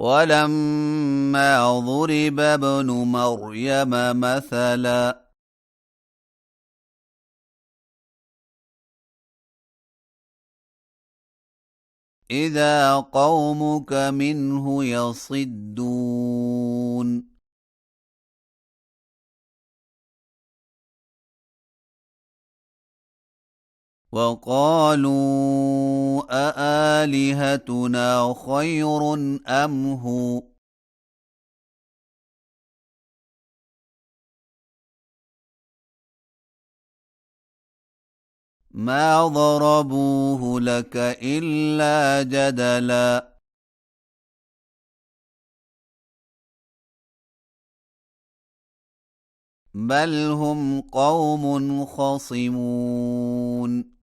ولما ضرب ابن مريم مثلا إذا قومك منه يصدون وقالوا أآلهتنا خير أم هو ما ضربوه لك إلا جدلا بل هم قوم خصمون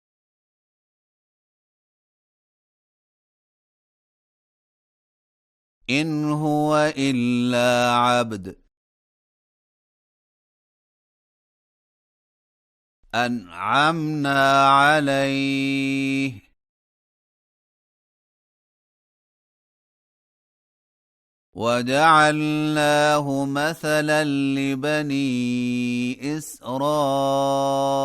إن هو إلا عبد أنعمنا عليه وجعلناه مثلا لبني إسرائيل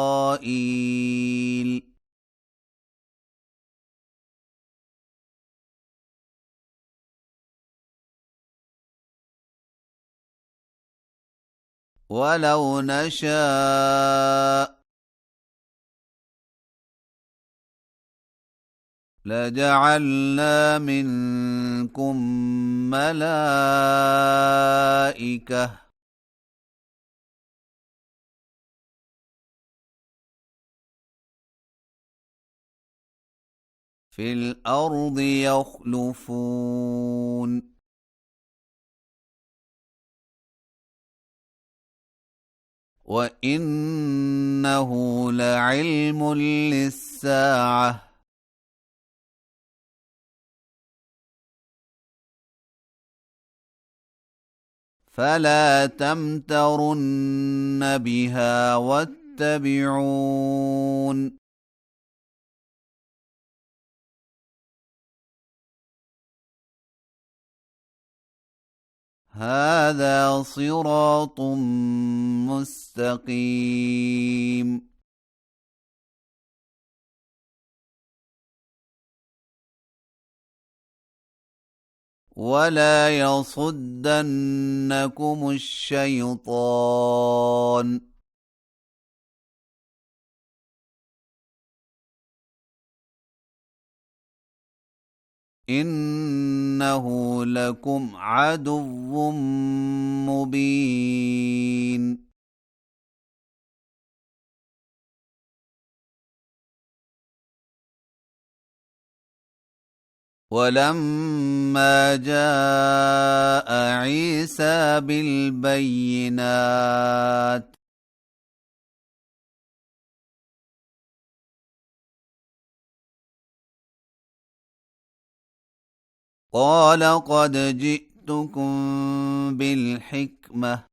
ولو نشاء لجعلنا منكم ملائكة في الأرض يخلفون وإنه لعلم للساعة فلا تمترن بها واتبعون هذا صراط مستقيم ولا يصدنكم الشيطان إنه لكم عدو مبين ولما جاء عيسى بالبينات قال قد جئتكم بالحكمة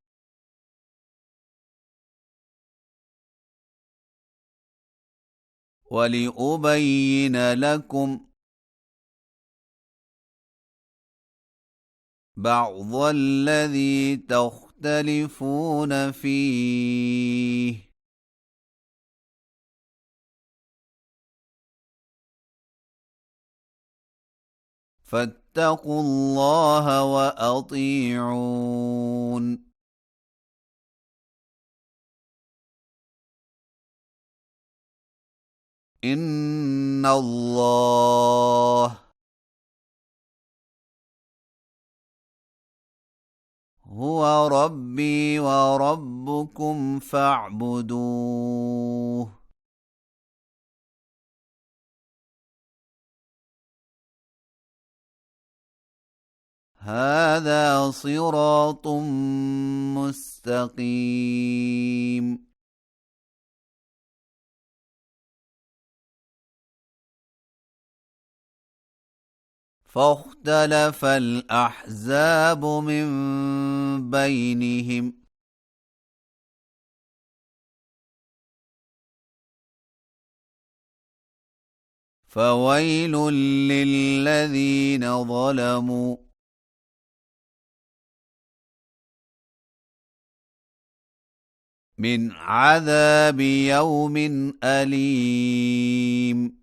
ولأبين لكم بعض الذي تختلفون فيه فاتقوا الله وأطيعون إن الله هو ربي وربكم فاعبدوه هذا صراط مستقيم فاختلف الأحزاب من بينهم فويل للذين ظلموا من عذاب يوم أليم.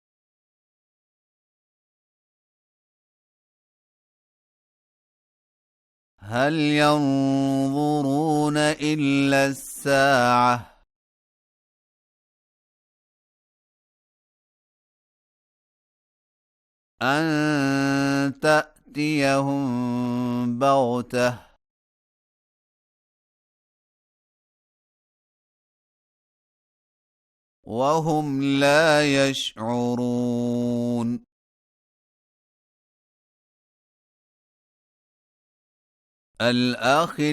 هل ينظرون إلا الساعة أن تأتيهم بغتة وهم لا يشعرون. الأخلاء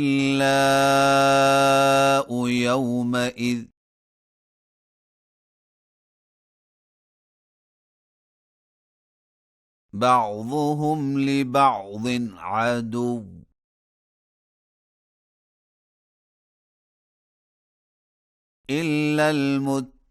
يومئذ بعضهم لبعض عدو إلا المتقين.